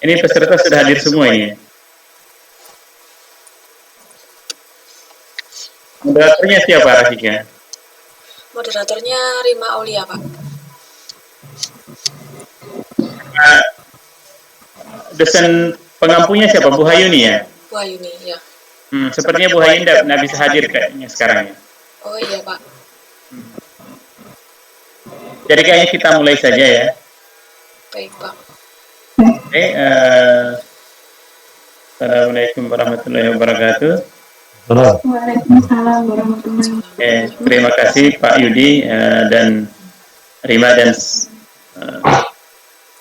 Ini peserta sudah hadir semua ini. Moderatornya siapa, Rafika? Moderatornya Rima Aulia, Pak. Dosen pengampunya siapa? Bu Hayuni ya? Bu Hayuni, ya. Sepertinya Bu Hayuni nggak bisa hadir kayaknya sekarang ya. Oh iya, Pak. Jadi kayaknya kita mulai saja ya. Baik, Pak. Oke, Assalamualaikum warahmatullahi wabarakatuh. Waalaikumsalam warahmatullahi wabarakatuh. Terima kasih Pak Yudi dan Rima dan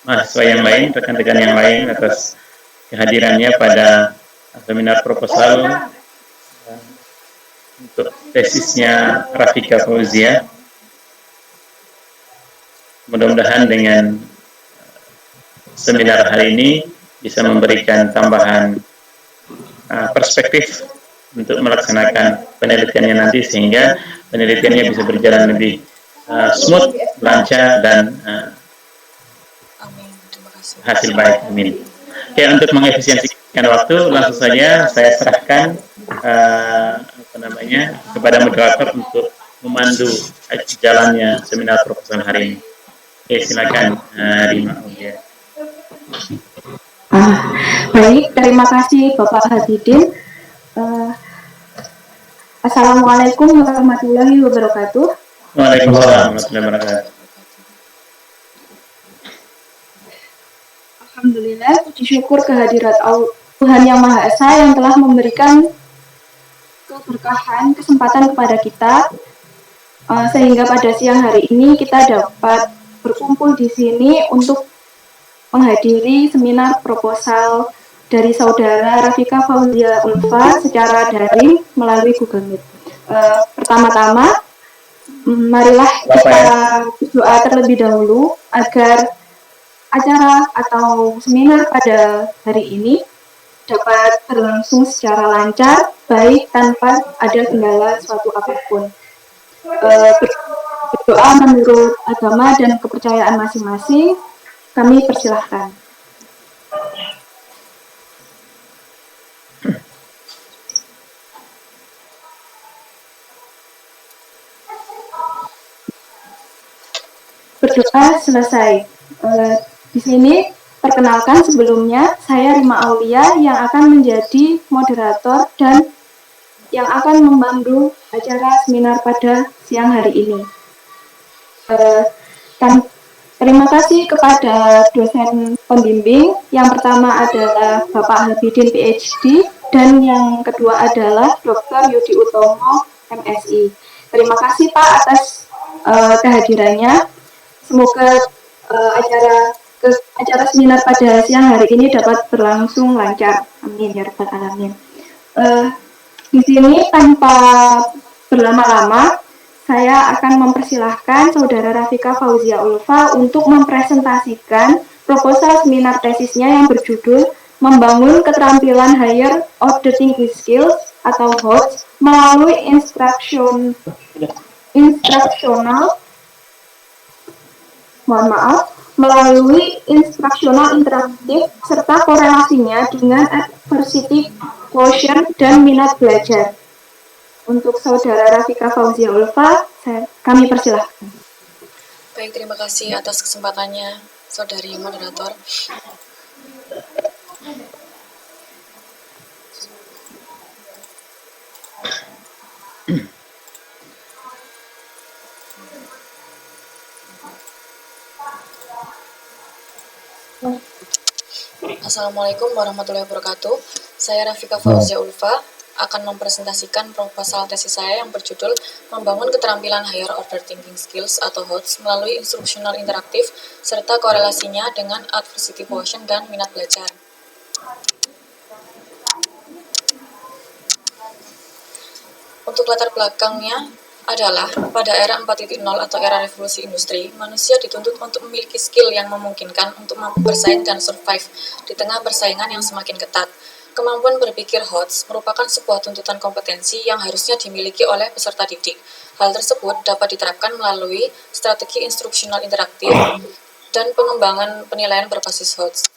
mahasiswa yang lain, rekan-rekan yang lain atas kehadirannya pada seminar proposal untuk tesisnya Rafika Fauzia. Mudah-mudahan dengan seminar hari ini bisa memberikan tambahan perspektif untuk melaksanakan penelitiannya nanti sehingga penelitiannya bisa berjalan lebih smooth, lancar dan Amin. Terima kasih. hasil baik. Amin. Oke, untuk mengefisiensikan waktu langsung saja saya serahkan kepada moderator untuk memandu jalannya seminar proposal hari ini. Oke, silakan Rima. Baik, terima kasih Bapak Habibin. Assalamualaikum warahmatullahi wabarakatuh. Waalaikumsalam warahmatullahi wabarakatuh. Alhamdulillah, puji syukur kehadirat Tuhan Yang Maha Esa yang telah memberikan keberkahan, kesempatan kepada kita sehingga pada siang hari ini kita dapat berkumpul di sini untuk menghadiri seminar proposal dari saudara Rafika Fauzia Ulfa secara daring melalui Google Meet. Pertama-tama, marilah kita berdoa terlebih dahulu agar acara atau seminar pada hari ini dapat berlangsung secara lancar, baik tanpa ada kendala suatu apapun. Berdoa menurut agama dan kepercayaan masing-masing, kami persilahkan. Berdoa selesai. Di sini perkenalkan sebelumnya saya Rima Aulia yang akan menjadi moderator dan yang akan memandu acara seminar pada siang hari ini. Terima kasih kepada dosen pembimbing. Yang pertama adalah Bapak Habibin PhD dan yang kedua adalah Dr. Yudi Utomo MSI. Terima kasih Pak atas kehadirannya. Semoga acara seminar pada siang hari ini dapat berlangsung lancar. Amin ya rabbal alamin. Di sini tanpa berlama-lama, saya akan mempersilahkan Saudara Rafika Fauzia Ulfa untuk mempresentasikan proposal seminar tesisnya yang berjudul Membangun Keterampilan Higher Order Thinking Skills atau HOTS melalui instruksional interaktif serta korelasinya dengan adversity quotient dan minat belajar. Untuk Saudara Rafika Fauzia Ulfa, kami persilahkan. Baik, terima kasih atas kesempatannya, Saudari Moderator. Assalamualaikum warahmatullahi wabarakatuh. Saya Rafika Fauzia Ulfa akan mempresentasikan proposal tesis saya yang berjudul Membangun Keterampilan Higher Order Thinking Skills atau HOTS melalui instruksional interaktif serta korelasinya dengan adversity quotient dan minat belajar. Untuk latar belakangnya adalah pada era 4.0 atau era revolusi industri, manusia dituntut untuk memiliki skill yang memungkinkan untuk mampu bersaing dan survive di tengah persaingan yang semakin ketat. Kemampuan berpikir HOTS merupakan sebuah tuntutan kompetensi yang harusnya dimiliki oleh peserta didik. Hal tersebut dapat diterapkan melalui strategi instruksional interaktif dan pengembangan penilaian berbasis HOTS.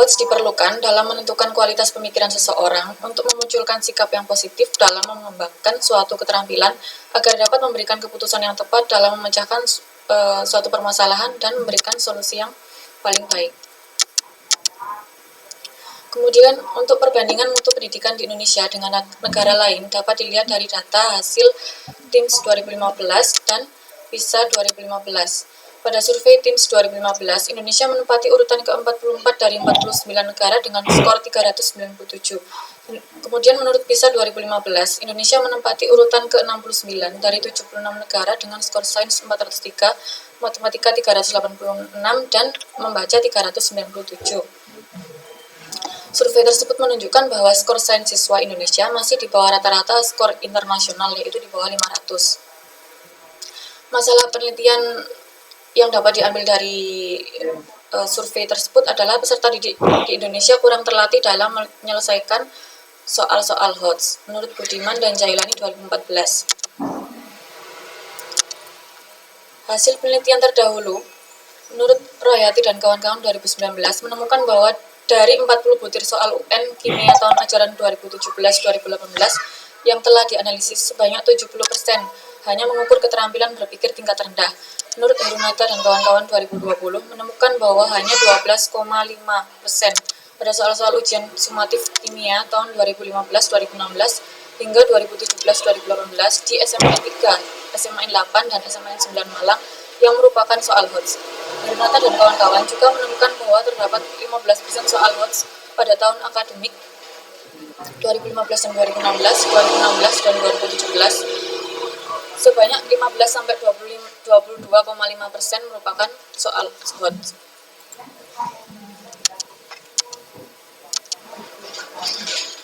HOTS diperlukan dalam menentukan kualitas pemikiran seseorang untuk memunculkan sikap yang positif dalam mengembangkan suatu keterampilan agar dapat memberikan keputusan yang tepat dalam memecahkan suatu permasalahan dan memberikan solusi yang paling baik. Kemudian, untuk perbandingan mutu pendidikan di Indonesia dengan negara lain dapat dilihat dari data hasil TIMSS 2015 dan PISA 2015. Pada survei TIMSS 2015, Indonesia menempati urutan ke-44 dari 49 negara dengan skor 397. Kemudian menurut PISA 2015, Indonesia menempati urutan ke-69 dari 76 negara dengan skor sains 403, matematika 386, dan membaca 397. Survei tersebut menunjukkan bahwa skor sains siswa Indonesia masih di bawah rata-rata skor internasional, yaitu di bawah 500. Masalah penelitian yang dapat diambil dari survei tersebut adalah peserta didik di Indonesia kurang terlatih dalam menyelesaikan soal-soal HOTS, menurut Budiman dan Jailani 2014. Hasil penelitian terdahulu, menurut Royati dan kawan-kawan 2019, menemukan bahwa dari 40 butir soal UN kimia tahun ajaran 2017-2018 yang telah dianalisis, sebanyak 70% hanya mengukur keterampilan berpikir tingkat rendah. Menurut Herunata dan kawan-kawan 2020 menemukan bahwa hanya 12,5% pada soal-soal ujian sumatif kimia tahun 2015-2016 hingga 2017-2018 di SMA 3, SMA 8, dan SMA 9 Malang yang merupakan soal HOTS. Herunata dan kawan-kawan juga menemukan bahwa terdapat 15% soal HOTS pada tahun akademik 2015 dan 2016, 2016 dan 2017. Sebanyak 15-22,5% merupakan soal HOTS.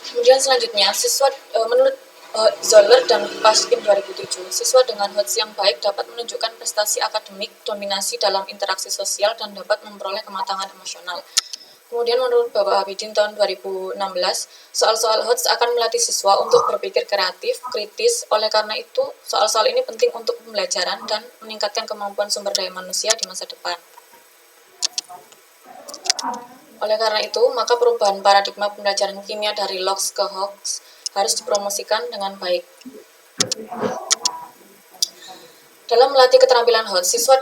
Kemudian selanjutnya, menurut Zoller dan Paskin 2007, siswa dengan HOTS yang baik dapat menunjukkan prestasi akademik, dominasi dalam interaksi sosial, dan dapat memperoleh kematangan emosional. Kemudian menurut Bapak Abidin tahun 2016, soal-soal HOTS akan melatih siswa untuk berpikir kreatif, kritis. Oleh karena itu, soal-soal ini penting untuk pembelajaran dan meningkatkan kemampuan sumber daya manusia di masa depan. Oleh karena itu, maka perubahan paradigma pembelajaran kimia dari LOX ke HOTS harus dipromosikan dengan baik. Dalam melatih keterampilan HOTS, siswa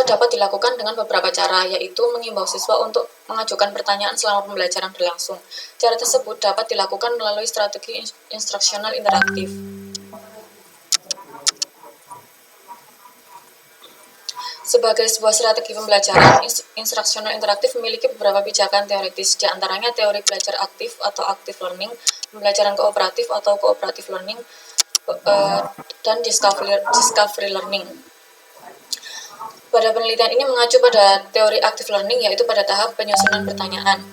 dapat dilakukan dengan beberapa cara, yaitu mengimbau siswa untuk mengajukan pertanyaan selama pembelajaran berlangsung. Cara tersebut dapat dilakukan melalui strategi instruksional interaktif. Sebagai sebuah strategi pembelajaran, instruksional interaktif memiliki beberapa pijakan teoritis, di antaranya teori belajar aktif atau active learning, pembelajaran kooperatif atau cooperative learning, dan discovery learning. Pada penelitian ini mengacu pada teori active learning, yaitu pada tahap penyusunan pertanyaan.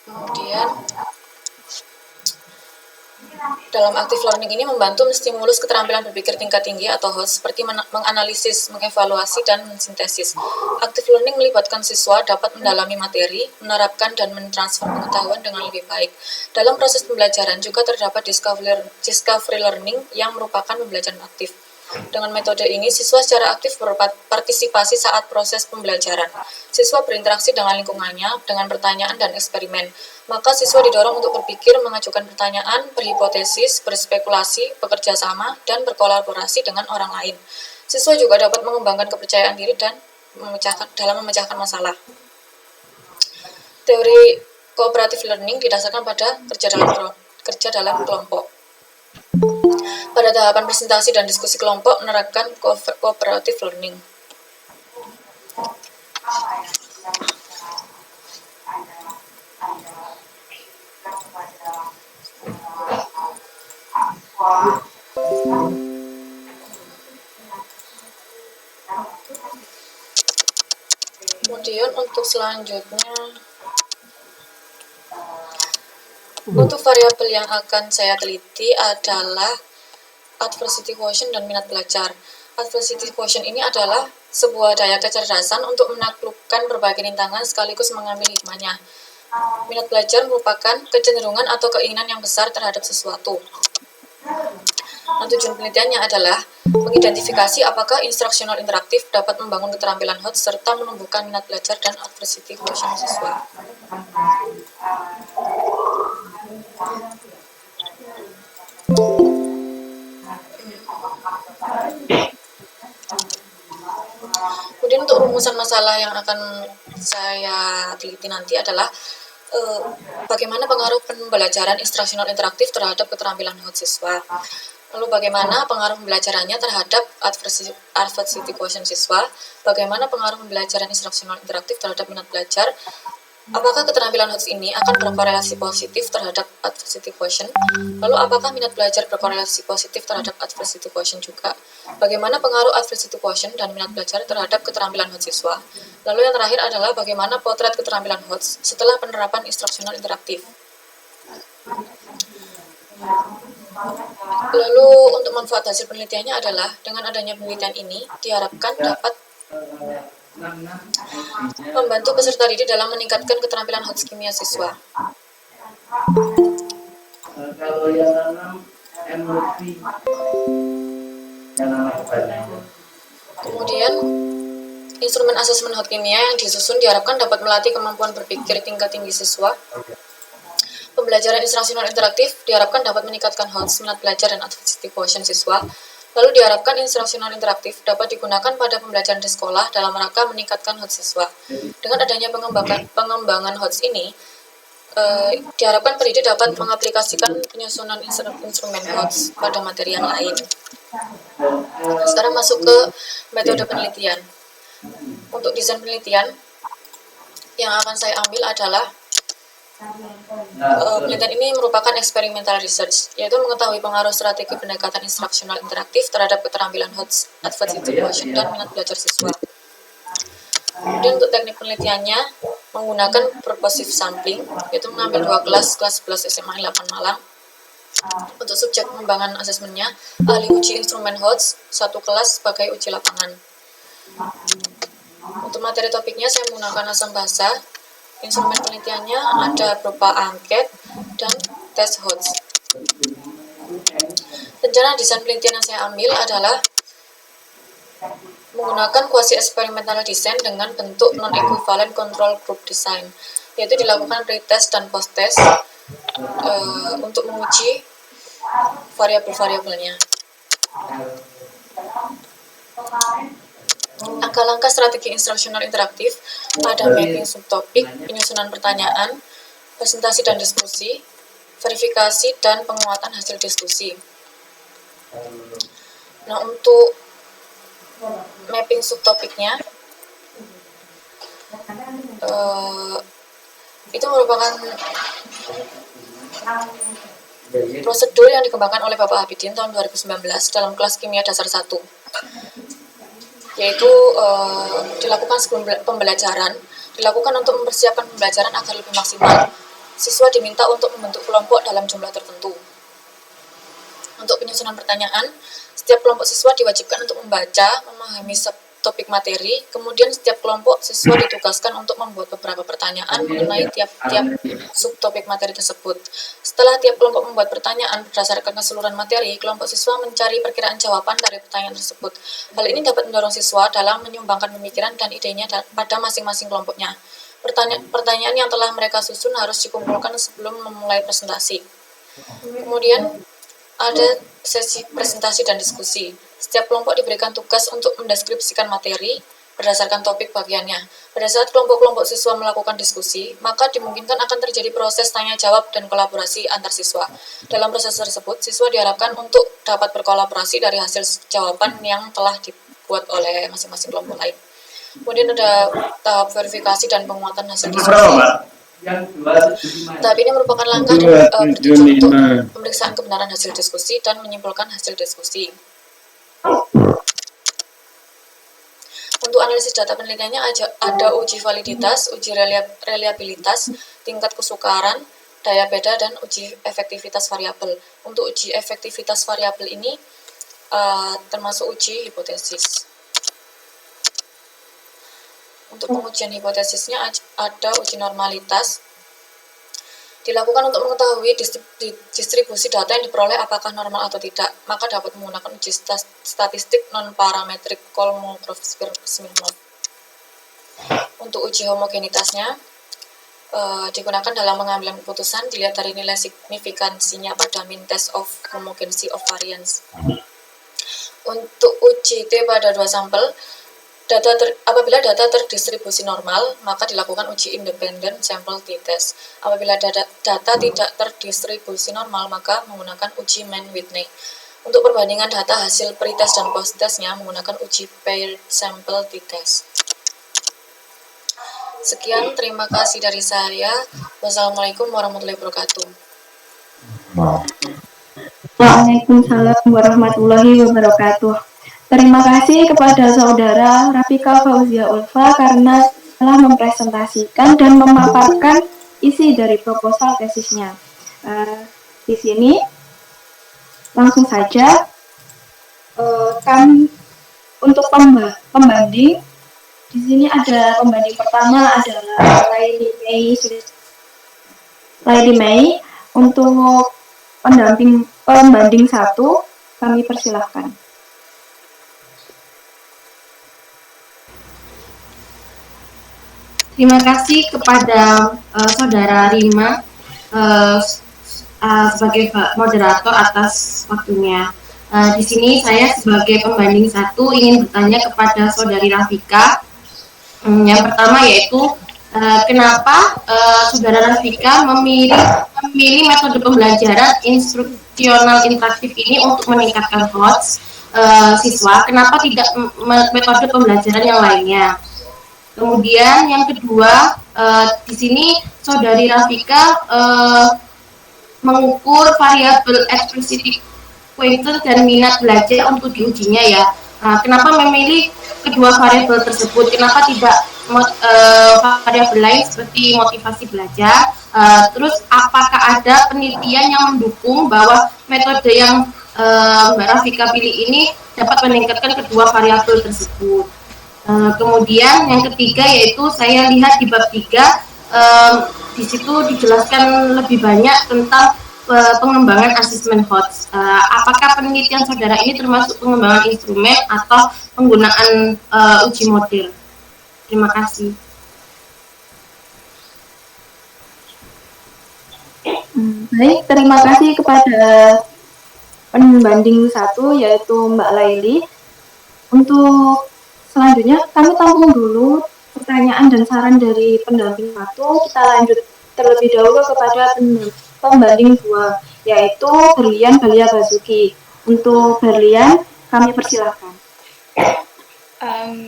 Kemudian, dalam active learning ini membantu menstimulus keterampilan berpikir tingkat tinggi atau HOTS seperti menganalisis, mengevaluasi, dan mensintesis. Active learning melibatkan siswa dapat mendalami materi, menerapkan, dan mentransfer pengetahuan dengan lebih baik. Dalam proses pembelajaran juga terdapat discovery learning yang merupakan pembelajaran aktif. Dengan metode ini, siswa secara aktif berpartisipasi saat proses pembelajaran. Siswa berinteraksi dengan lingkungannya, dengan pertanyaan dan eksperimen. Maka siswa didorong untuk berpikir, mengajukan pertanyaan, berhipotesis, berspekulasi, bekerja sama, dan berkolaborasi dengan orang lain. Siswa juga dapat mengembangkan kepercayaan diri dan dalam memecahkan masalah. Teori cooperative learning didasarkan pada kerja dalam kelompok. Pada tahapan presentasi dan diskusi kelompok, menerapkan cooperative learning. Kemudian untuk selanjutnya, untuk variabel yang akan saya teliti adalah adversity quotient dan minat belajar. Adversity quotient ini adalah sebuah daya kecerdasan untuk menaklukkan berbagai rintangan sekaligus mengambil hikmahnya. Minat belajar merupakan kecenderungan atau keinginan yang besar terhadap sesuatu. Nah, tujuan penelitiannya adalah mengidentifikasi apakah instruksional interaktif dapat membangun keterampilan HOTS serta menumbuhkan minat belajar dan adversity quotient siswa. Kemudian untuk rumusan masalah yang akan saya teliti nanti adalah bagaimana pengaruh pembelajaran instruksional interaktif terhadap keterampilan HOTS siswa. Lalu bagaimana pengaruh pembelajarannya terhadap adversity quotient siswa, bagaimana pengaruh pembelajaran instruksional interaktif terhadap minat belajar, apakah keterampilan HOTS ini akan berkorelasi positif terhadap adversity quotient, lalu apakah minat belajar berkorelasi positif terhadap adversity quotient juga, bagaimana pengaruh adversity quotient dan minat belajar terhadap keterampilan HOTS siswa, lalu yang terakhir adalah bagaimana potret keterampilan HOTS setelah penerapan instruksional interaktif. Lalu untuk manfaat hasil penelitiannya adalah dengan adanya penelitian ini diharapkan dapat membantu peserta didik dalam meningkatkan keterampilan HOTS kimia siswa. Kalau yang nanam emosi, Kemudian instrumen asesmen HOTS kimia yang disusun diharapkan dapat melatih kemampuan berpikir tingkat tinggi siswa. Pembelajaran instruksional interaktif diharapkan dapat meningkatkan HOTS, minat belajar, dan adversity quotient siswa. Lalu diharapkan instruksional interaktif dapat digunakan pada pembelajaran di sekolah dalam rangka meningkatkan HOTS siswa. Dengan adanya pengembangan HOTS ini, diharapkan pendidik dapat mengaplikasikan penyusunan instrumen HOTS pada materi yang lain. Sekarang masuk ke metode penelitian. Untuk desain penelitian, yang akan saya ambil adalah penelitian ini merupakan experimental research, yaitu mengetahui pengaruh strategi pendekatan instruksional interaktif terhadap keterampilan HOTS, adversity quotient, dan minat belajar siswa. Kemudian untuk teknik penelitiannya menggunakan purposive sampling, yaitu mengambil 2 kelas 11 SMA 8 Malang. Untuk subjek pengembangan asesmennya, ahli uji instrumen HOTS, 1 kelas sebagai uji lapangan. Untuk materi topiknya saya menggunakan asam basa. Instrumen penelitiannya ada berupa angket dan tes HOTS. Rencana desain penelitian yang saya ambil adalah menggunakan quasi eksperimental design dengan bentuk non-equivalent control group design, yaitu dilakukan pre-test dan post-test untuk menguji variabel-variabelnya. Langkah-langkah strategi instruksional interaktif ada mapping subtopik, penyusunan pertanyaan, presentasi dan diskusi, verifikasi dan penguatan hasil diskusi. Nah, untuk mapping subtopiknya itu merupakan prosedur yang dikembangkan oleh Bapak Habidin tahun 2019 dalam kelas kimia dasar 1. Yaitu dilakukan sebelum pembelajaran, dilakukan untuk mempersiapkan pembelajaran agar lebih maksimal. Siswa diminta untuk membentuk kelompok dalam jumlah tertentu. Untuk penyusunan pertanyaan, setiap kelompok siswa diwajibkan untuk membaca, memahami topik materi, kemudian setiap kelompok siswa ditugaskan untuk membuat beberapa pertanyaan mengenai tiap-tiap subtopik materi tersebut. Setelah tiap kelompok membuat pertanyaan berdasarkan keseluruhan materi, kelompok siswa mencari perkiraan jawaban dari pertanyaan tersebut. Hal ini dapat mendorong siswa dalam menyumbangkan pemikiran dan idenya pada masing-masing kelompoknya. Pertanyaan yang telah mereka susun harus dikumpulkan sebelum memulai presentasi. Kemudian ada sesi presentasi dan diskusi. Setiap kelompok diberikan tugas untuk mendeskripsikan materi berdasarkan topik bagiannya. Pada saat kelompok-kelompok siswa melakukan diskusi, maka dimungkinkan akan terjadi proses tanya-jawab dan kolaborasi antar siswa. Dalam proses tersebut, siswa diharapkan untuk dapat berkolaborasi dari hasil jawaban yang telah dibuat oleh masing-masing kelompok lain. Kemudian ada tahap verifikasi dan penguatan hasil diskusi. Tahap ini merupakan langkah bertujuan untuk pemeriksaan kebenaran hasil diskusi dan menyimpulkan hasil diskusi. Untuk analisis data penelitiannya ada uji validitas, uji reliabilitas, tingkat kesukaran, daya beda, dan uji efektivitas variabel. Untuk uji efektivitas variabel ini termasuk uji hipotesis. Untuk pengujian hipotesisnya ada uji normalitas, dilakukan untuk mengetahui distribusi data yang diperoleh apakah normal atau tidak, maka dapat menggunakan uji statistik non-parametrik Kolmogorov-Smirnov. Untuk uji homogenitasnya, digunakan dalam pengambilan keputusan, dilihat dari nilai signifikansinya pada mean test of homogeneity of variance. Untuk uji T pada 2 sampel, apabila data terdistribusi normal, maka dilakukan uji independent sample t-test. Apabila data tidak terdistribusi normal, maka menggunakan uji Mann-Whitney. Untuk perbandingan data hasil pre-test dan post-testnya, menggunakan uji paired sample t-test. Sekian, terima kasih dari saya. Wassalamualaikum warahmatullahi wabarakatuh. Waalaikumsalam warahmatullahi wabarakatuh. Terima kasih kepada Saudara Rafika Fauzia Ulfa karena telah mempresentasikan dan memaparkan isi dari proposal tesisnya. Di sini langsung saja kami untuk pembanding. Di sini ada pembanding pertama adalah Lady May. Untuk pembanding 1 kami persilahkan. Terima kasih kepada Saudara Rima sebagai moderator atas waktunya. Di sini saya sebagai pembanding 1 ingin bertanya kepada Saudari Rafika. Yang pertama yaitu kenapa Saudara Rafika memilih metode pembelajaran instruksional interaktif ini untuk meningkatkan HOTS siswa? Kenapa tidak metode pembelajaran yang lainnya? Kemudian yang kedua, di sini Saudari Rafika mengukur variabel expressivity pointer dan minat belajar untuk diujinya ya. Kenapa memilih kedua variabel tersebut? Kenapa tidak variabel lain seperti motivasi belajar? Terus apakah ada penelitian yang mendukung bahwa metode yang Mbak Rafika pilih ini dapat meningkatkan kedua variabel tersebut? Kemudian yang ketiga yaitu saya lihat di bab 3 di situ dijelaskan lebih banyak tentang pengembangan asesmen HOTS. Apakah penelitian Saudara ini termasuk pengembangan instrumen atau penggunaan uji model? Terima kasih. Baik, terima kasih kepada pembanding 1 yaitu Mbak Laili. Untuk selanjutnya, kami tampung dulu pertanyaan dan saran dari pendamping 1. Kita lanjut terlebih dahulu kepada pembanding 2, yaitu Berlian Balia Basuki. Untuk Berlian, kami persilahkan.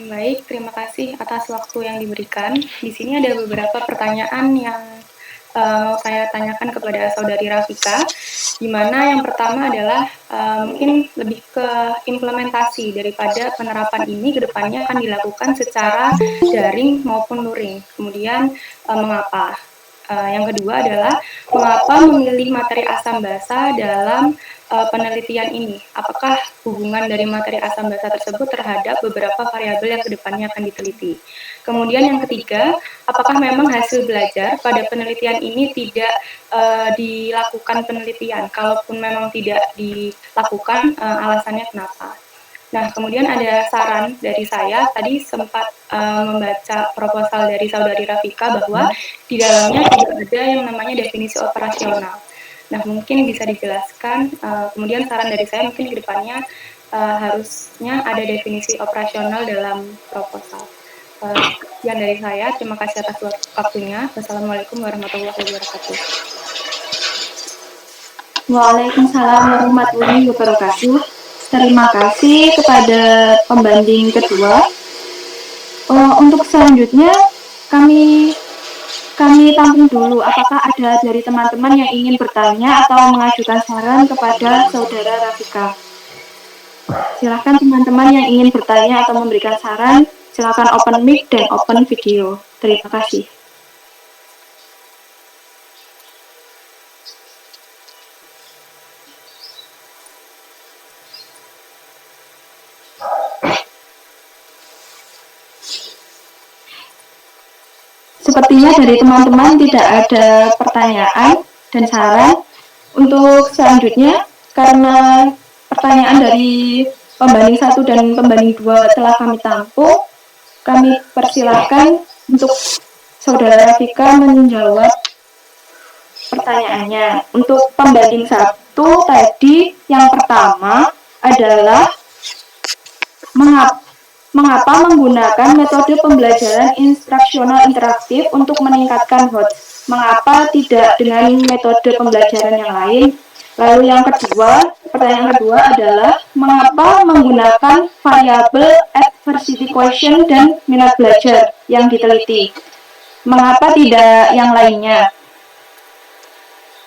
Baik, terima kasih atas waktu yang diberikan. Di sini ada beberapa pertanyaan yang saya tanyakan kepada Saudari Rafika, di mana yang pertama adalah mungkin lebih ke implementasi daripada penerapan ini ke depannya akan dilakukan secara daring maupun luring. Kemudian mengapa? Yang kedua adalah mengapa memilih materi asam basa dalam penelitian ini? Apakah hubungan dari materi asam basa tersebut terhadap beberapa variabel yang kedepannya akan diteliti? Kemudian yang ketiga, apakah memang hasil belajar pada penelitian ini tidak dilakukan penelitian? Kalaupun memang tidak dilakukan, alasannya kenapa? Nah, kemudian ada saran dari saya, tadi sempat membaca proposal dari Saudari Rafika bahwa di dalamnya tidak ada yang namanya definisi operasional. Nah, mungkin bisa dijelaskan, kemudian saran dari saya mungkin ke depannya harusnya ada definisi operasional dalam proposal. Sekian dari saya, terima kasih atas waktunya. Wassalamualaikum warahmatullahi wabarakatuh. Waalaikumsalam warahmatullahi wabarakatuh. Terima kasih kepada pembanding kedua. Untuk selanjutnya kami tampung dulu apakah ada dari teman-teman yang ingin bertanya atau mengajukan saran kepada Saudara Rafika. Silakan teman-teman yang ingin bertanya atau memberikan saran, silakan open mic dan open video. Terima kasih. sepertinya dari teman-teman tidak ada pertanyaan dan saran. Untuk selanjutnya, karena pertanyaan dari pembanding 1 dan pembanding 2 telah kami tampung, kami persilahkan untuk Saudara Rafika menjawab pertanyaannya. Untuk pembanding 1 tadi, yang pertama adalah mengapa menggunakan metode pembelajaran instruksional interaktif untuk meningkatkan HOTS? Mengapa tidak dengan metode pembelajaran yang lain? Lalu yang kedua, pertanyaan kedua adalah mengapa menggunakan variabel adversity quotient dan minat belajar yang diteliti? Mengapa tidak yang lainnya?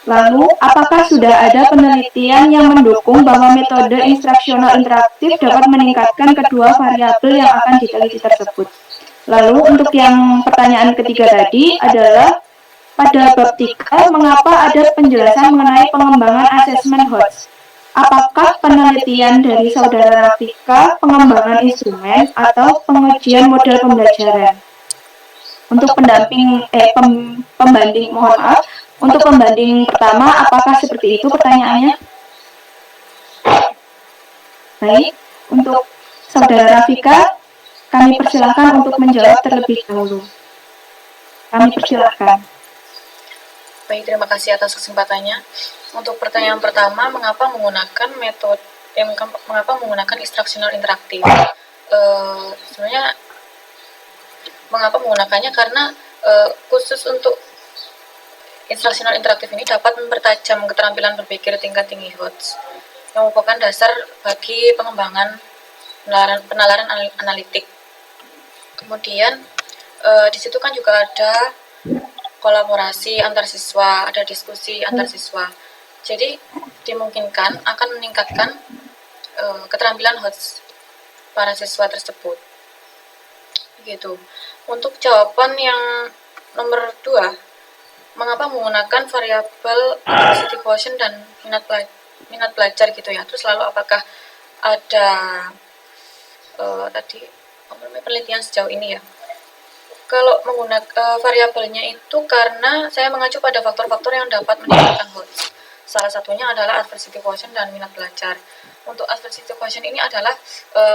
Lalu, apakah sudah ada penelitian yang mendukung bahwa metode instruksional interaktif dapat meningkatkan kedua variabel yang akan diteliti tersebut? Lalu, untuk yang pertanyaan ketiga tadi adalah pada bab 3, mengapa ada penjelasan mengenai pengembangan asesmen HOTS? Apakah penelitian dari Saudara Rafika pengembangan instrumen atau pengujian model pembelajaran? Untuk pembanding, mohon maaf, untuk pembanding pertama, apakah seperti itu pertanyaannya? Baik, untuk Saudara Rafika, kami persilahkan untuk menjawab terlebih dahulu. Kami persilahkan. Baik, terima kasih atas kesempatannya. Untuk pertanyaan pertama, mengapa menggunakan instruksional interaktif? Sebenarnya mengapa menggunakannya karena khusus untuk instruksional interaktif ini dapat mempertajam keterampilan berpikir tingkat tinggi HOTS yang merupakan dasar bagi pengembangan penalaran analitik. Kemudian di situ kan juga ada kolaborasi antar siswa, ada diskusi antar siswa. Jadi dimungkinkan akan meningkatkan keterampilan HOTS para siswa tersebut. Begitu. Untuk jawaban yang nomor 2, mengapa menggunakan variabel adversity quotient dan minat belajar gitu ya. Terus lalu apakah ada penelitian sejauh ini ya. Kalau menggunakan variabelnya itu karena saya mengacu pada faktor-faktor yang dapat meningkatkan HOTS. Salah satunya adalah adversity quotient dan minat belajar. Untuk adversity quotient ini adalah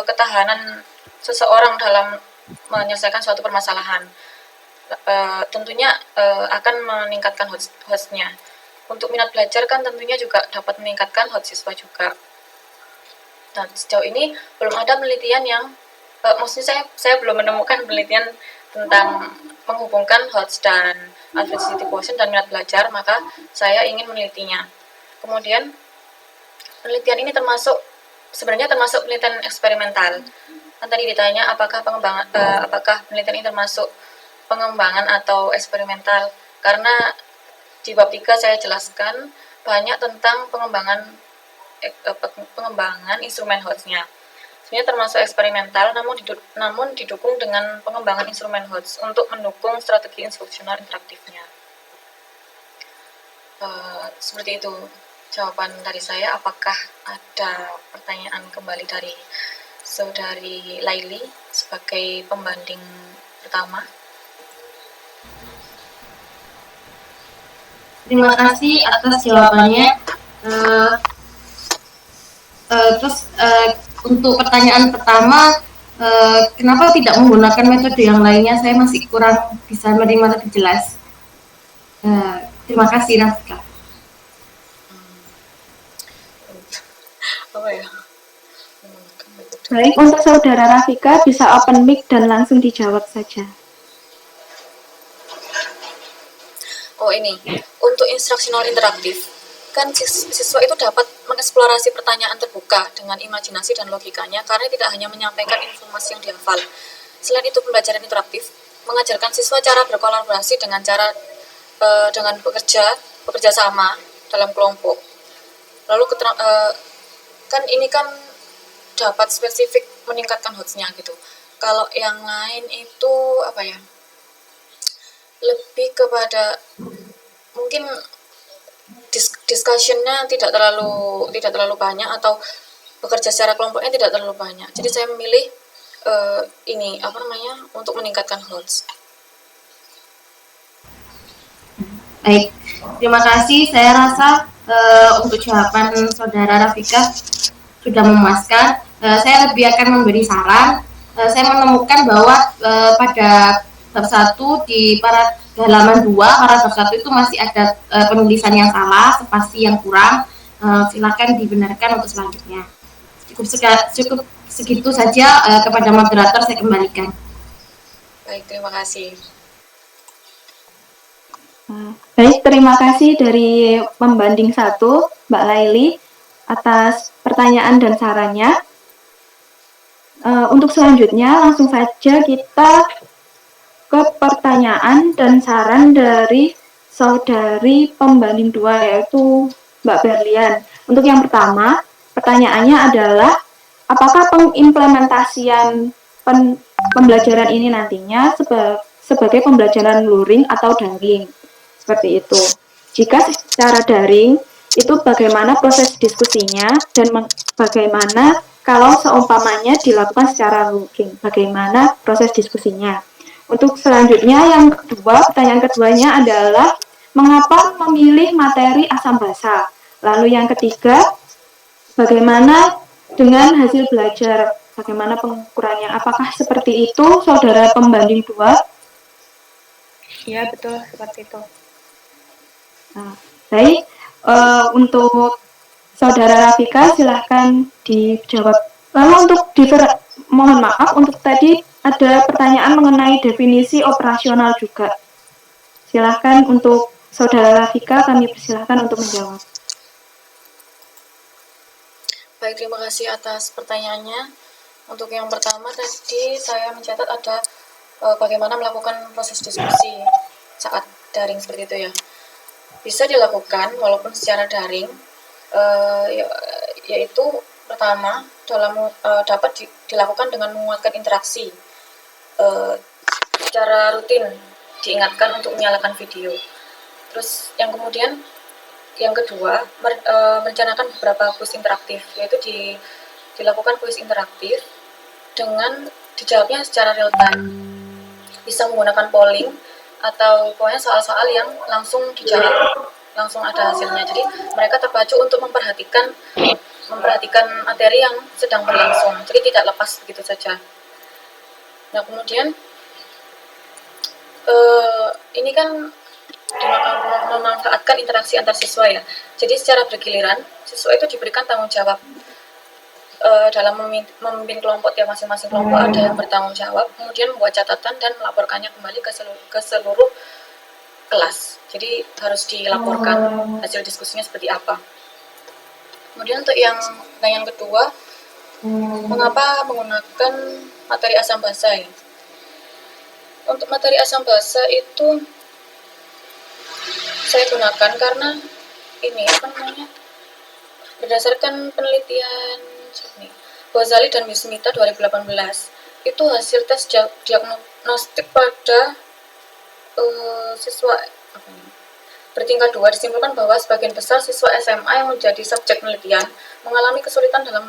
ketahanan seseorang dalam menyelesaikan suatu permasalahan. Tentunya akan meningkatkan HOTS-nya. Untuk minat belajar kan tentunya juga dapat meningkatkan HOTS siswa juga. Dan sejauh ini belum ada penelitian yang maksudnya saya belum menemukan penelitian tentang menghubungkan HOTS dan adversity quotient dan minat belajar, maka saya ingin menelitinya. Kemudian penelitian ini sebenarnya termasuk penelitian eksperimental. Kan tadi ditanya apakah penelitian ini termasuk pengembangan atau eksperimental, karena di bab 3 saya jelaskan banyak tentang pengembangan instrumen HOTS-nya. Sebenarnya termasuk eksperimental, namun didukung dengan pengembangan instrumen HOTS untuk mendukung strategi instruksional interaktifnya. Seperti itu jawaban dari saya. Apakah ada pertanyaan kembali dari Saudari Laili sebagai pembanding pertama? Terima kasih atas jawabannya. Terus untuk pertanyaan pertama, kenapa tidak menggunakan metode yang lainnya? Saya masih kurang bisa menerima lebih jelas. Terima kasih, Rafika. Apa ya? Baik, untuk Saudara Rafika bisa open mic dan langsung dijawab saja. Oh ini, untuk instruksional interaktif, kan siswa itu dapat mengeksplorasi pertanyaan terbuka dengan imajinasi dan logikanya karena tidak hanya menyampaikan informasi yang dihafal. Selain itu, pembelajaran interaktif mengajarkan siswa cara berkolaborasi dengan bekerja sama dalam kelompok. Lalu kan ini kan dapat spesifik meningkatkan HOTS-nya gitu. Kalau yang lain itu apa ya? Lebih kepada mungkin discussion-nya tidak terlalu banyak atau bekerja secara kelompoknya tidak terlalu banyak. Jadi saya memilih untuk meningkatkan HOTS. Baik, terima kasih. Saya rasa untuk jawaban Saudara Rafika sudah memuaskan. Saya lebih akan memberi saran. Saya menemukan bahwa pada bab 1 di halaman 2 paragraf 1 itu masih ada penulisan yang salah, spasi yang kurang. Silakan dibenarkan untuk selanjutnya. Cukup segitu saja. Kepada moderator saya kembalikan. Baik, terima kasih. Baik, terima kasih dari pembanding 1, Mbak Laili, atas pertanyaan dan sarannya. Untuk selanjutnya, langsung saja kita ke pertanyaan dan saran dari saudari pembanding 2, yaitu Mbak Berlian. Untuk yang pertama, pertanyaannya adalah, apakah pengimplementasian pembelajaran ini nantinya sebagai pembelajaran luring atau daring? Seperti itu. Jika secara daring, itu bagaimana proses diskusinya dan bagaimana kalau seumpamanya dilakukan secara luring, bagaimana proses diskusinya. Untuk selanjutnya, yang kedua, pertanyaan keduanya adalah mengapa memilih materi asam basa. Lalu yang ketiga, bagaimana dengan hasil belajar, bagaimana pengukurannya, apakah seperti itu, saudara pembanding 2? Iya, betul, seperti itu. Nah, baik, untuk saudara Rafika silahkan dijawab. Lalu untuk mohon maaf, untuk tadi ada pertanyaan mengenai definisi operasional juga. Silahkan untuk saudara Rafika, kami persilahkan untuk menjawab. Baik, terima kasih atas pertanyaannya. Untuk yang pertama tadi saya mencatat ada bagaimana melakukan proses diskusi saat daring seperti itu ya. Bisa dilakukan walaupun secara daring, yaitu pertama dapat dilakukan dengan menguatkan interaksi. Secara rutin diingatkan untuk menyalakan video. Terus yang kedua, merencanakan beberapa kuis interaktif, yaitu dilakukan kuis interaktif dengan dijawabnya secara real time. Bisa menggunakan polling atau pokoknya soal-soal yang langsung dijawab, langsung ada hasilnya. Jadi mereka terpacu untuk memperhatikan materi yang sedang berlangsung. Jadi tidak lepas begitu saja. Nah, kemudian ini kan memanfaatkan interaksi antar siswa ya. Jadi secara bergiliran, siswa itu diberikan tanggung jawab dalam memimpin kelompok. Ya, masing-masing kelompok ada yang bertanggung jawab, kemudian membuat catatan dan melaporkannya kembali ke seluruh kelas. Jadi harus dilaporkan hasil diskusinya seperti apa. Kemudian untuk yang kedua, mengapa menggunakan materi asam basa ya? Untuk materi asam basa itu saya gunakan karena ini berdasarkan penelitian Ghazali dan Wismita 2018, itu hasil tes diagnostik pada siswa bertingkat 2 disimpulkan bahwa sebagian besar siswa SMA yang menjadi subjek penelitian mengalami kesulitan dalam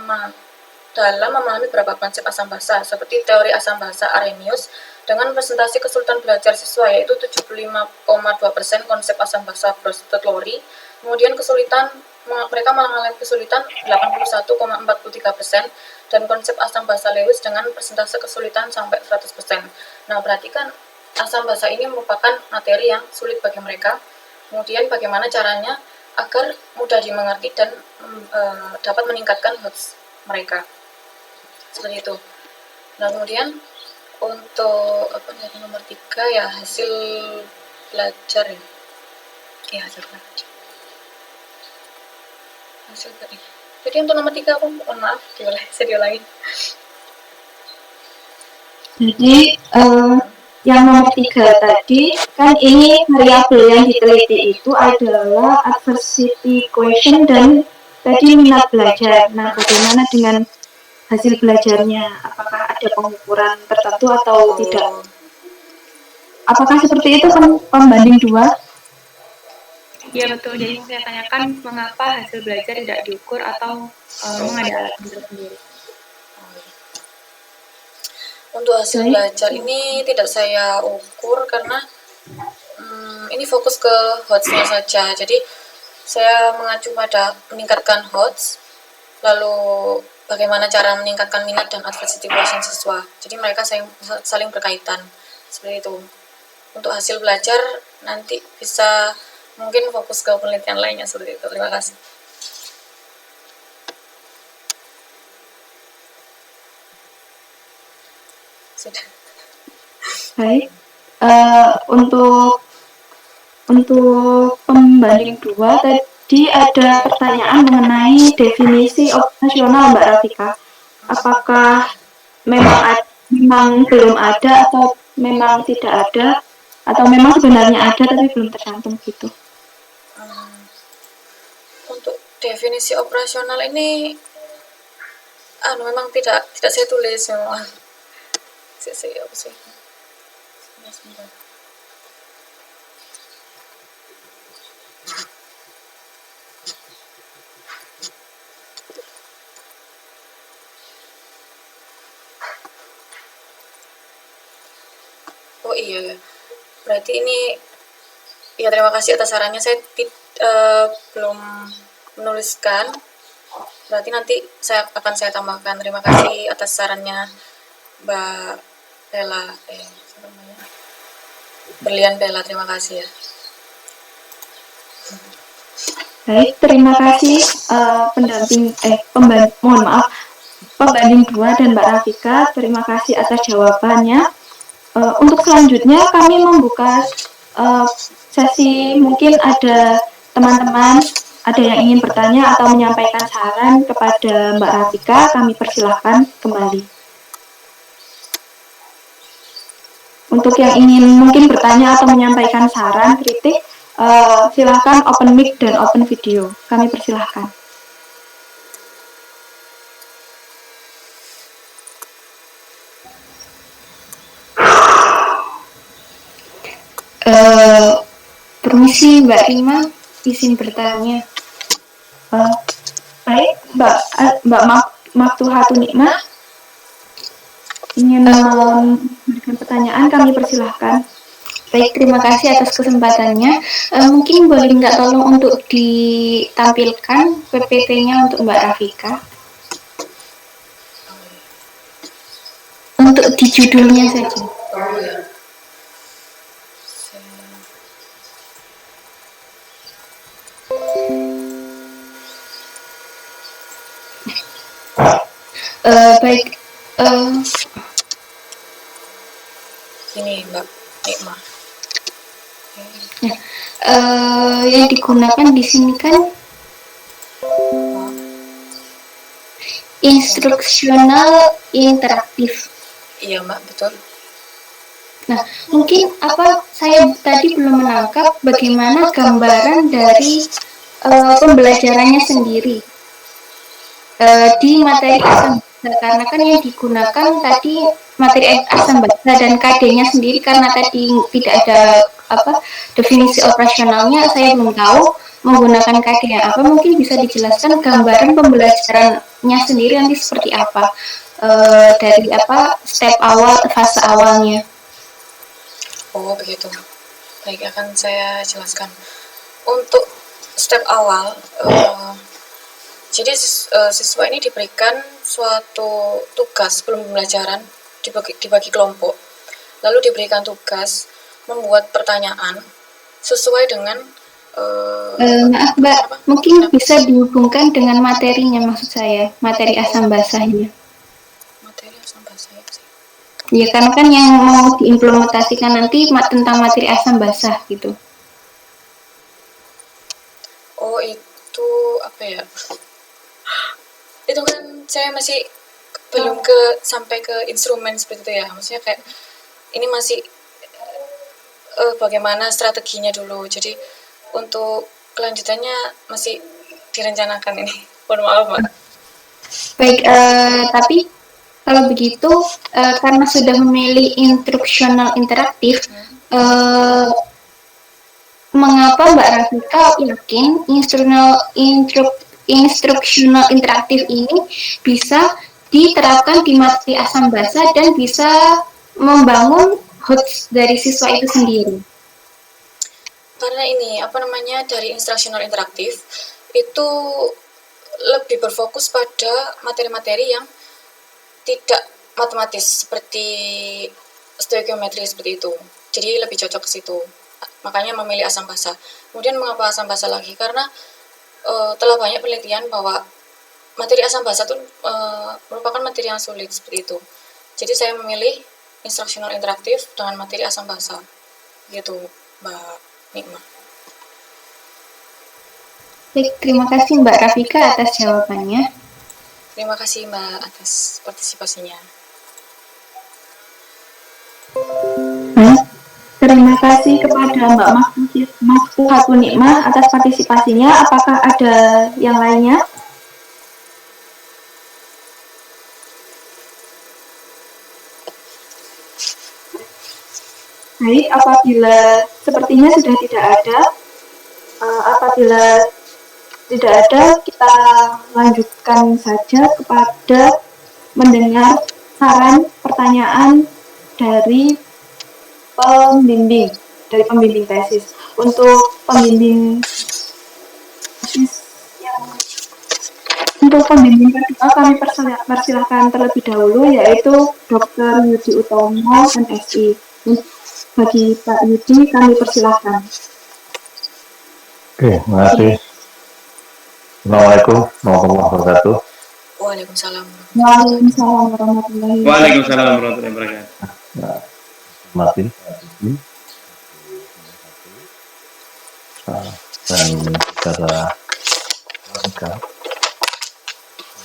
memahami beberapa konsep asam basa, seperti teori asam basa Arrhenius dengan presentasi kesulitan belajar siswa, yaitu 75,2% konsep asam basa Brostad-Lowry. Kemudian mereka mengalami kesulitan 81,43% dan konsep asam basa Lewis dengan persentase kesulitan sampai 100%. Nah, berarti kan asam basa ini merupakan materi yang sulit bagi mereka. Kemudian bagaimana caranya agar mudah dimengerti dan dapat meningkatkan HOTS mereka. Seperti itu. Nah, kemudian untuk nomor 3 ya, hasil belajar ya. Ya, hasil belajar. Jadi untuk nomor 3 aku mohon maaf, saya diulangi. Jadi yang nomor 3 tadi kan ini variabel yang diteliti itu adalah adversity quotient dan tadi minat belajar. Nah, bagaimana dengan hasil belajarnya? Apakah ada pengukuran tertentu atau tidak? Apakah seperti itu pembanding 2? Iya betul, jadi saya tanyakan mengapa hasil belajar tidak diukur atau mengada alat sendiri. Untuk hasil belajar ini tidak saya ukur karena ini ini fokus ke HOTS-nya saja. Jadi saya mengacu pada meningkatkan HOTS, lalu bagaimana cara meningkatkan minat dan adversity quotient siswa. Jadi mereka saling berkaitan seperti itu. Untuk hasil belajar nanti bisa mungkin fokus ke penelitian lainnya seperti itu. Terima kasih. Sudah. Baik, untuk pembanding 2 tadi ada pertanyaan mengenai definisi operasional Mbak Rafika. Apakah memang belum ada atau memang tidak ada, atau memang sebenarnya ada tapi belum tercantum gitu? Untuk definisi operasional ini memang tidak saya tulis memang. Saya apa sih? Sebentar. Oh iya, berarti ini ya, terima kasih atas sarannya. Saya belum menuliskan, berarti nanti akan saya tambahkan. Terima kasih atas sarannya Mbak Bella, Berlian Bella, terima kasih ya. Baik, terima kasih pembanding 2 dan Mbak Rafika, terima kasih atas jawabannya. Untuk selanjutnya kami membuka sesi, mungkin ada teman-teman ada yang ingin bertanya atau menyampaikan saran kepada Mbak Rafika, kami persilahkan kembali. Untuk yang ingin mungkin bertanya atau menyampaikan saran, kritik, silahkan open mic dan open video. Kami persilahkan. Permisi Mbak Rima, izin bertanya. Baik, Mbak Maktuhatun Nikmah ingin memberikan pertanyaan, kami persilahkan. Baik, terima kasih atas kesempatannya. Mungkin boleh minta tolong untuk ditampilkan PPT-nya untuk Mbak Rafika. Untuk di judulnya saja. Baik. Ini Mbak Nikmah. Yang digunakan di sini kan instruksional interaktif. Iya Mbak, betul. Nah, mungkin saya tadi belum menangkap bagaimana gambaran dari pembelajarannya sendiri di materi asam basa, karena kan yang digunakan tadi materi asam basa dan KD-nya sendiri, karena tadi tidak ada definisi operasionalnya, saya belum tahu menggunakan KD yang apa. Mungkin bisa dijelaskan gambaran pembelajarannya sendiri nanti seperti apa, dari step awal, fase awalnya. Oh begitu. Baik, akan saya jelaskan. Untuk step awal, jadi siswa ini diberikan suatu tugas sebelum pembelajaran, dibagi kelompok, lalu diberikan tugas membuat pertanyaan sesuai dengan maaf Mbak, mungkin bisa dihubungkan dengan materinya, maksud saya materi asam basahnya. Materi asam basah ya sih. Ya, karena kan yang mau diimplementasikan nanti tentang materi asam basah gitu. Oh itu apa ya? Itu kan saya masih belum sampai ke instrumen seperti itu ya. Maksudnya kayak ini masih bagaimana strateginya dulu. Jadi untuk kelanjutannya masih direncanakan ini. Mohon maaf Mbak. Baik, tapi kalau begitu karena sudah memilih instruksional interaktif, mengapa Mbak Rafika yakin instruksional interaktif ini bisa diterapkan di materi asam basa dan bisa membangun HOTS dari siswa itu sendiri? Karena ini dari instruksional interaktif itu lebih berfokus pada materi-materi yang tidak matematis seperti stoikiometri seperti itu. Jadi lebih cocok ke situ. Makanya memilih asam basa. Kemudian mengapa asam basa lagi? Karena telah banyak penelitian bahwa materi asam basa itu merupakan materi yang sulit seperti itu. Jadi saya memilih instruksional interaktif dengan materi asam basa. Gitu, Mbak Nikma. Baik, terima kasih Mbak Rafika atas jawabannya. Terima kasih Mbak atas partisipasinya. Terima kasih kepada Mbak Maftuhatun Nikmah atas partisipasinya. Apakah ada yang lainnya? Baik, apabila sepertinya sudah tidak ada, apabila tidak ada, kita lanjutkan saja kepada mendengar saran pertanyaan dari pembimbing tesis. Untuk pembimbing kedua kami persilahkan terlebih dahulu, yaitu Dr. Yudi Utomo, MSI. Bagi Pak Yudi, kami persilahkan. Oke, terima kasih. Assalamualaikum warahmatullahi wabarakatuh. Waalaikumsalam. Waalaikumsalam warahmatullahi wabarakatuh. Waalaikumsalam warahmatullahi wabarakatuh. Martin, dan saudara Rafika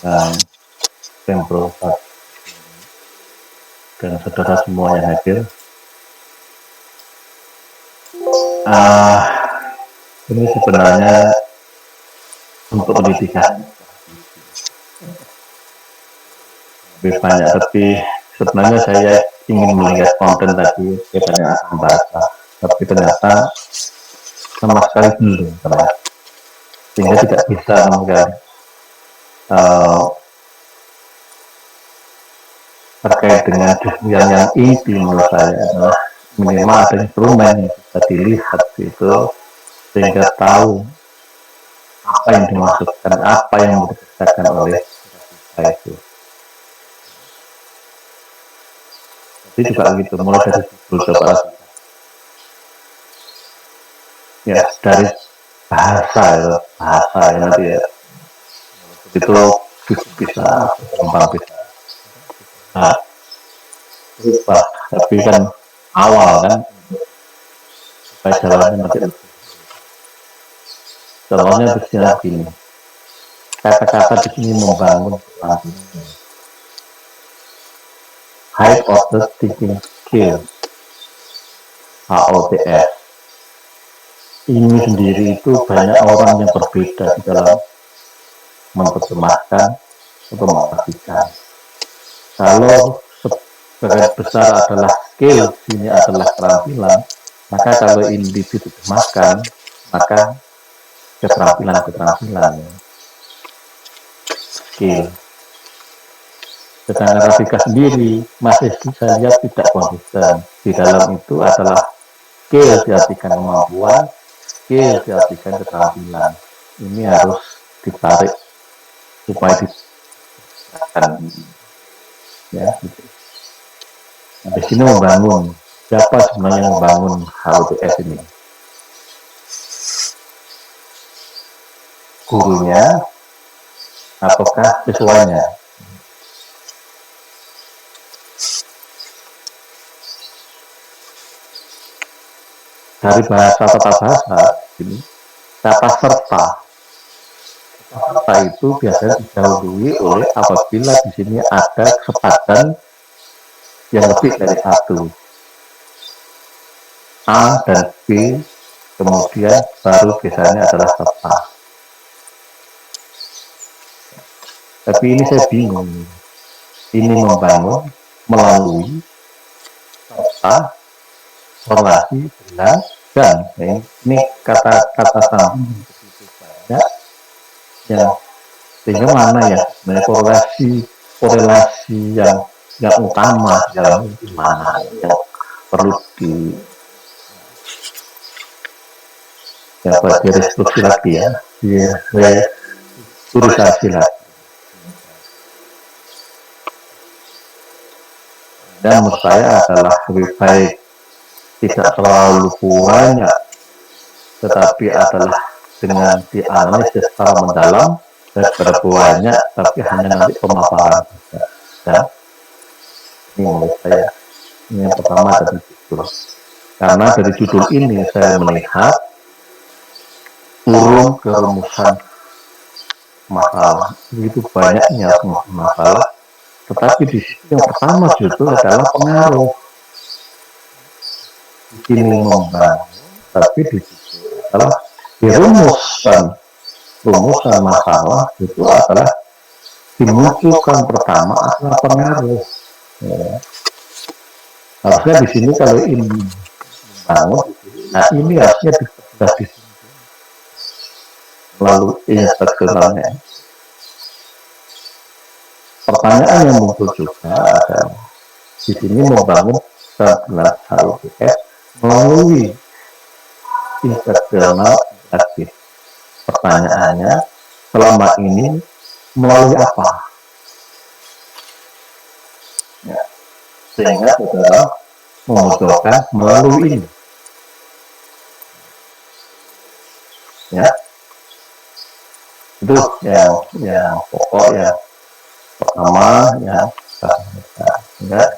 dan Pemprov dan saudara semua yang hadir. Ini sebenarnya untuk pendidikan lebih banyak, tapi sebenarnya saya ingin melihat konten tadi katanya asam basa, tapi ternyata sama sekali belum terlihat, sehingga tidak bisa menggali terkait dengan yang inti menurut saya adalah minimal ada instrumen yang bisa dilihat itu sehingga tahu apa yang dimaksudkan, apa yang dikerjakan oleh saya itu. Jadi juga gitu, mulai dari judul coba ya, dari bahasa ya nanti ya, itu bisa gampang bisa. Nah, lupa, tapi kan awal kan, supaya jalannya nanti. Contohnya bersinar gini, kata-kata di sini membangun keterampilan. Height of the thinking skill, HOTS. Ini sendiri itu banyak orang yang berbeda di dalam menerjemahkan atau mengartikan. Kalau sebagian besar adalah skill, ini adalah keterampilan, maka kalau ini diterjemahkan, maka keterampilan skill. Sedangkan Rafika sendiri masih saya lihat tidak konsisten. Di dalam itu adalah skill diartikan kemampuan, skill diartikan keterampilan. Ini harus ditarik supaya diterapkan. Ya, gitu. Nah, di sini membangun. Siapa sebenarnya yang membangun HOTS ini? Gurunya ataukah siswanya? Dari bahasa tata bahasa ini, kata serta itu biasanya didahului oleh apabila di sini ada kesempatan yang lebih dari satu, A dan B, kemudian baru biasanya adalah serta. Tapi ini saya bingung, ini membangun melalui serta, korelasi dengan dan. Ini kata-kata sambung begitu banyak ya, sehingga mana ya sebenarnya korelasi yang utama dalam itu mana yang perlu ya buat direstruksi lagi ya, direstrukturisasi lagi. Dan menurut saya adalah lebih baik tidak terlalu banyak, tetapi adalah dengan dianalisis secara mendalam, daripada banyak tapi hanya nanti pemaparan saja. Ya. Ini menurut saya, ini yang pertama dari judul. Karena dari judul ini saya melihat urung kerumusan masalah, begitu banyaknya masalah, tetapi di sini yang pertama justru adalah pengaruh. Di sini membangun, tapi di situ adalah rumusan masalah itu adalah dimunculkan pertama adalah pengaruh. Ya. Harusnya di sini kalau ini membangun, nah ini harusnya diperjelas di sini melalui inspeksionalnya. Pertanyaan yang muncul juga adalah di sini membangun stabilitas HUPS melalui inspeksional interaktif. Pertanyaannya, selama ini melalui apa? Ya, sehingga saudara memunculkan melalui ini. Ya, itu yang pokok ya. Pertama ya, sehingga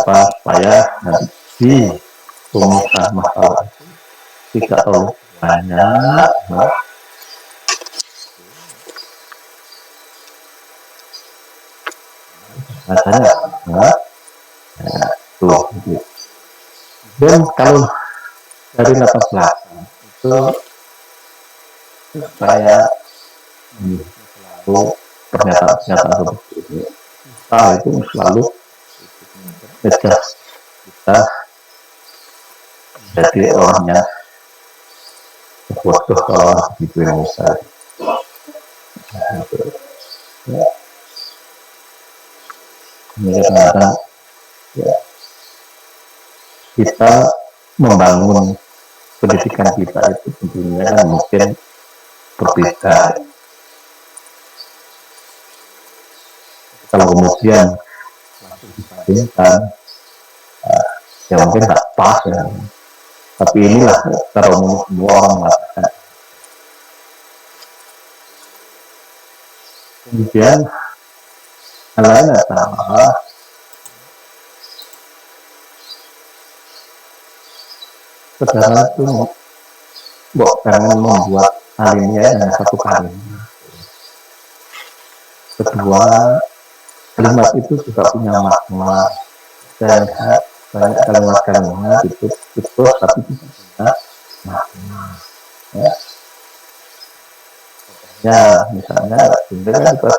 supaya nanti rumusan masalah tidak terlalu banyak. Rasanya tuh. Dan kalau dari latar belakang itu saya selalu pernyataan seperti ini. Kita itu selalu ngejudge kita jadi orangnya bodoh kalau gitu yang misalnya. Ya. Kadang-kadang ya, kita membangun pendidikan kita itu tentunya kan mungkin berbeda. Kalau kemudian langsung dibandingkan, ya mungkin tak pas ya. Tapi inilah secara umum semua orang mengatakan. Kemudian hal lain adalah saudara itu jangan membuat alinea dengan satu kalimat. Kedua, kalimat itu juga punya makna dan banyak kalimat-kalimat itu tapi tidak punya makna. Ya. Ya, misalnya Bunda kan juga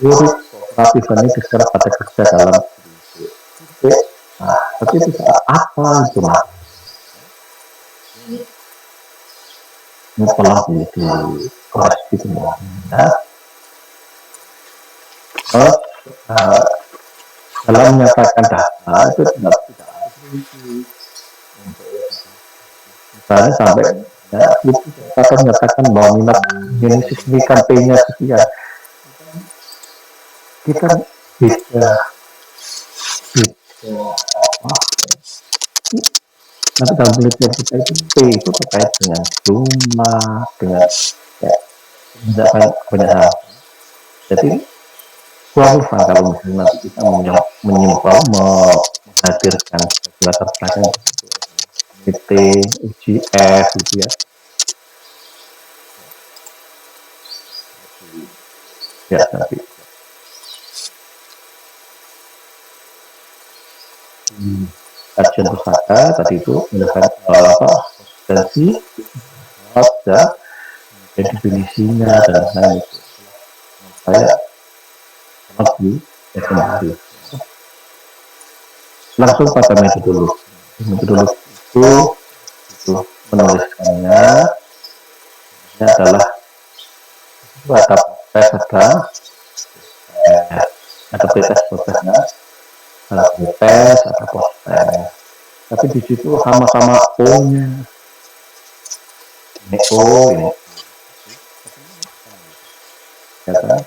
urut kooperatifan ini secara pada kerja dalam tapi itu apa itu mas? Ini telah dikoreksi semua. Ya. Dalam menyatakan data itu tidak misalnya sampai ya, itu kita menyatakan bahwa minat ini signifikan P-nya sekian. Kita bisa nanti dalam penelitian kita itu P itu terkait dengan jumlah, dengan ya, banyak hal. Jadi kualifikasi kalau misalnya nanti kita menyimpul menghadirkan latar belakang PT, UGF gitu ya. Ya tapi kajian pusaka tadi itu mendapatkan konsistensi, ada definisinya dan lain itu. Saya lagi kembali langsung pada metodologi itu menuliskannya ini adalah ada prosesnya ada tes ada proses tapi di situ sama-sama O-nya ini O, ini ya kan?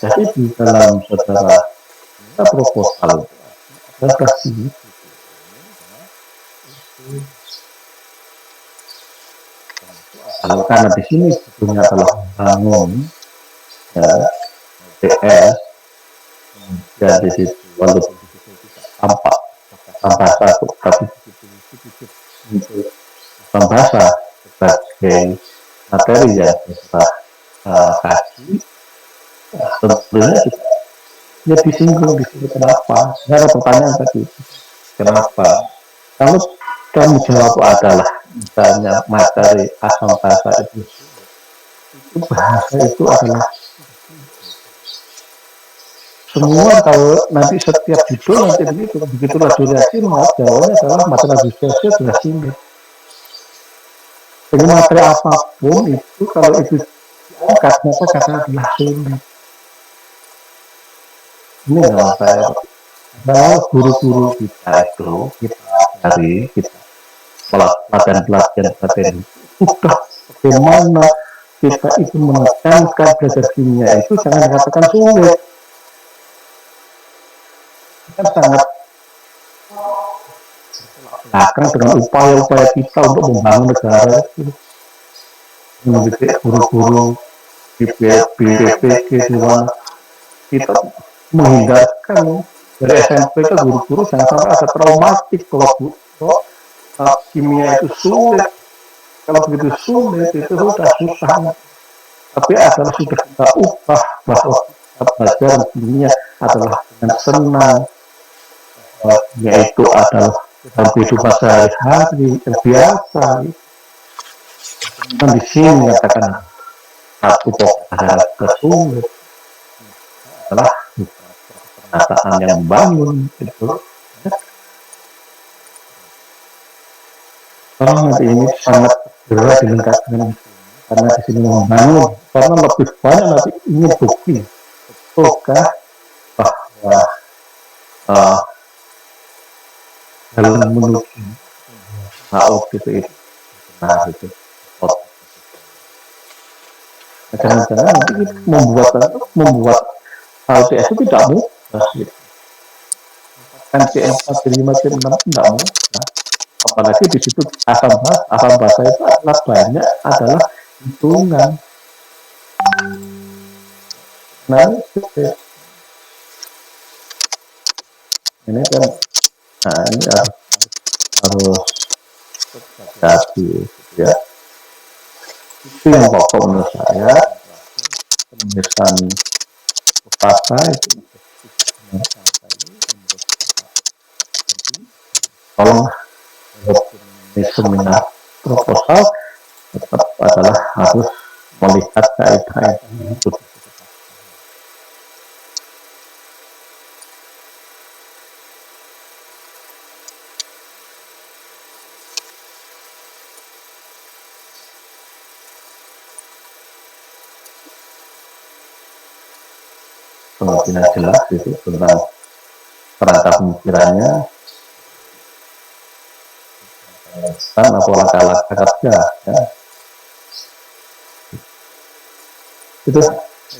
Jadi di dalam saudara proposal ada kasih kalau karena di sini sebetulnya adalah membangun ya PS dan di situ walaupun di situ tidak tampak bahasa tapi untuk bahasa sebagai materi yang kita kaji tentunya ya disinggung di sini kenapa? Karena pertanyaan tadi kenapa? Kalau kamu jawab adalah misalnya materi asal bahasa itu bahasa itu adalah semua kalau nanti setiap judul nanti begitulah durasi jawabannya adalah materi durasi durasi ini. Jadi materi apapun itu kalau itu diangkat maka kata adalah sulit. Ini adalah saya bahwa guru-guru kita itu kita pelatihan sudah bagaimana kita itu menekankan belajar kimia itu jangan dikatakan sulit, kan sangat belakang dengan upaya-upaya kita untuk membangun negara itu mendidik guru-guru di BPK di mana kita menghindarkan dari SMP ke guru-guru jangan sampai ada traumatik kalau kimia itu sulit. Kalau begitu sulit itu sudah susah. Tapi adalah sudah kita ubah bahwa pelajaran kimia adalah dengan senang. Yaitu adalah dalam kehidupan sehari-hari yang biasa. Dan di sini mengatakan satu pokok adalah kesulit adalah pernyataan yang membangun itu. Kalau nanti ini sangat berat dilengkapi karena di sini membangun karena lebih banyak nanti ini bukti betulkah bahwa dalam menuju HO itu nah itu jangan-jangan nanti membuat LTS itu tidak mudah gitu. Kan C4, C5, C6 tidak mudah. Apalagi di situ asal bahasa itu adalah banyak adalah hitungan. Nah, ini kan, ini harus hati-hati ya. Itu yang pokok menurut saya penulisan kata itu. Tolong di seminar proposal tetap adalah harus melihat kaitan itu. Semakin jelas itu tentang kerangka pemikirannya apa langkah-langkah kerja ya. Itu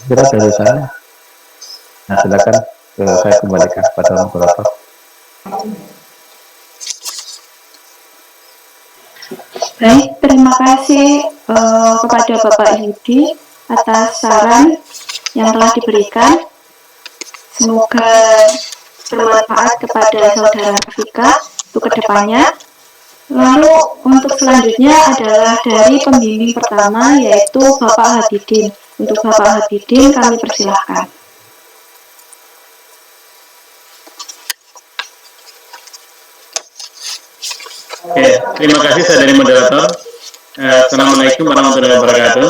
kira dari saya. Nah silakan saya kembalikan pada moderator. Baik, terima kasih kepada Bapak Yudi atas saran yang telah diberikan. Semoga bermanfaat kepada saudara Rafika untuk kedepannya. Lalu untuk selanjutnya adalah dari pembimbing pertama yaitu Bapak Habibin. Untuk Bapak Habibin kami persilahkan. Oke, terima kasih saya dari moderator. Assalamualaikum warahmatullahi wabarakatuh.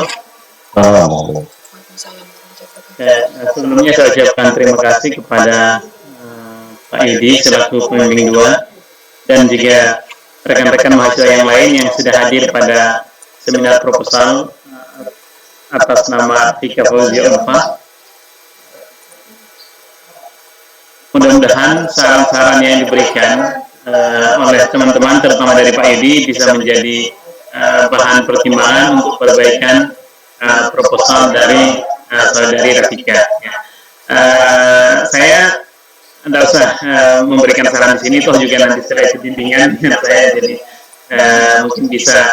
Sebelumnya saya ucapkan terima kasih kepada Pak Yudi selaku pembimbing 2 dan juga rekan-rekan mahasiswa yang lain yang sudah hadir pada seminar proposal atas nama Fika Fauzia Unfa. Mudah-mudahan saran-saran yang diberikan oleh teman-teman terutama dari Pak Yudi bisa menjadi bahan pertimbangan untuk perbaikan proposal dari saudari Rafika. Ya. Saya tidak usah memberikan saran di sini, toh juga nanti setelah itu bimbingan saya, jadi mungkin bisa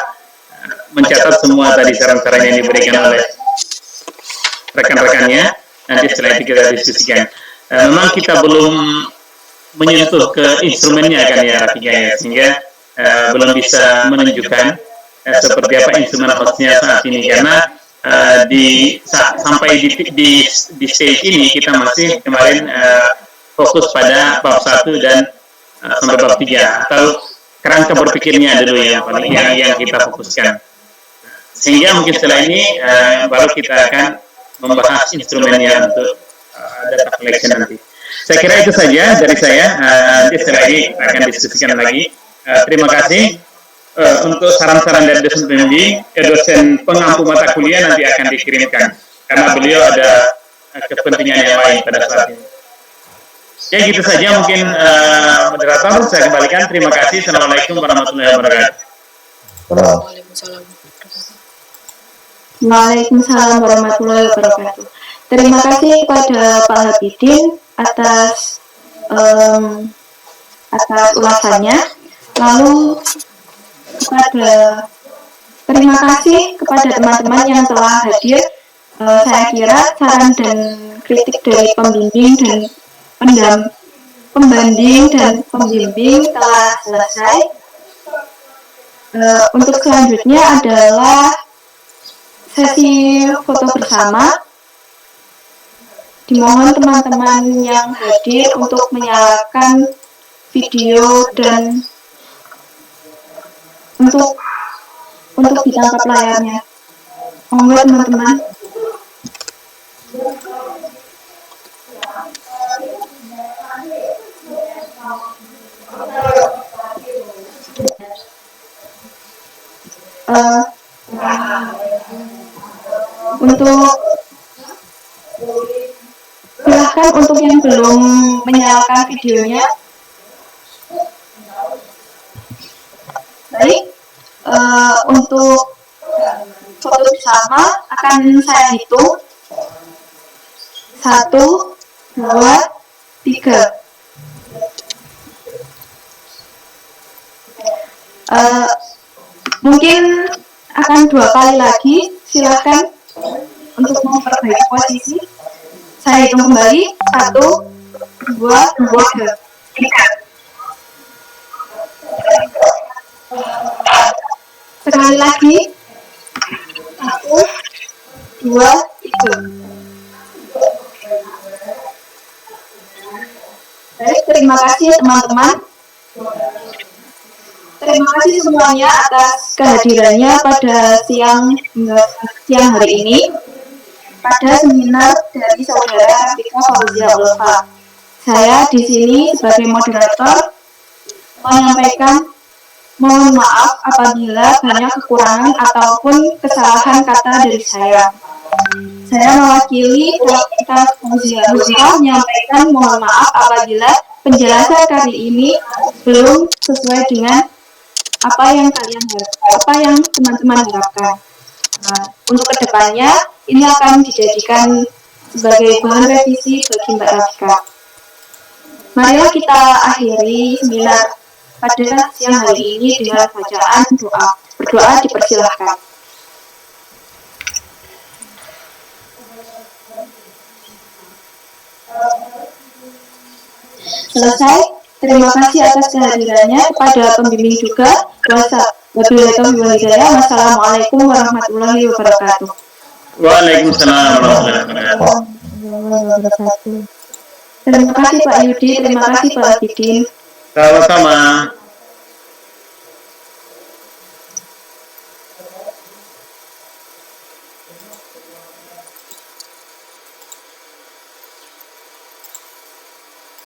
mencatat semua tadi saran-saran yang diberikan oleh rekan-rekannya. Nanti setelah itu kita diskusikan. Memang kita belum menyentuh ke instrumennya kan ya Rafika ya, sehingga belum bisa menunjukkan seperti apa instrumen hostnya saat ini, karena sampai di stage ini kita masih kemarin fokus pada bab 1 dan sampai bab 3, atau kerangka berpikirnya dulu yang kita fokuskan. Sehingga mungkin setelah ini baru kita akan membahas instrumennya untuk data collection nanti. Saya kira itu saja dari saya. Nanti setelah ini kita akan diskusikan lagi. Terima kasih untuk saran-saran dari dosen pembimbing. Dosen pengampu mata kuliah nanti akan dikirimkan karena beliau ada kepentingan yang lain pada saat ini. Ya gitu saja mungkin moderator, saya kembalikan. Terima kasih. Assalamualaikum warahmatullahi wabarakatuh. Waalaikumsalam. Waalaikumsalam warahmatullahi wabarakatuh. Terima kasih kepada Pak Habibin atas ulasannya. Lalu terima kasih kepada teman-teman yang telah hadir. Saya kira saran dan kritik dari pembimbing dan pembanding dan pembimbing telah selesai. Untuk selanjutnya adalah sesi foto bersama. Dimohon teman-teman yang hadir untuk menyalakan video dan untuk ditangkap layarnya. Monggo teman-teman. Silahkan untuk yang belum menyalakan videonya. Baik, untuk foto bersama akan saya hitung 1, 2, 3. Mungkin akan 2 kali lagi. Silakan untuk memperbaiki posisi. Saya hitung kembali. 1, 2, 3. Sekali lagi. 1, 2, 3. Baik, terima kasih teman-teman. Terima kasih semuanya atas kehadirannya pada siang hari ini pada seminar dari Saudara Rafika Fauzia Ulfa. Saya di sini sebagai moderator menyampaikan mohon maaf apabila banyak kekurangan ataupun kesalahan kata dari saya. Saya mewakili Rafika Fauzia Ulfa menyampaikan mohon maaf apabila penjelasan kali ini belum sesuai dengan apa yang teman-teman harapkan. Untuk kedepannya ini akan dijadikan sebagai bahan revisi bagi Mbak Rafika. Marilah kita akhiri seminar pada siang hari ini dengan bacaan doa. Berdoa dipersilahkan. Selesai. Terima kasih atas kehadirannya, kepada pembimbing juga. Wassalamualaikum warahmatullahi wabarakatuh. Waalaikumsalam warahmatullahi wabarakatuh. Terima kasih Pak Yudi, terima kasih Pak Abidin. Sama-sama.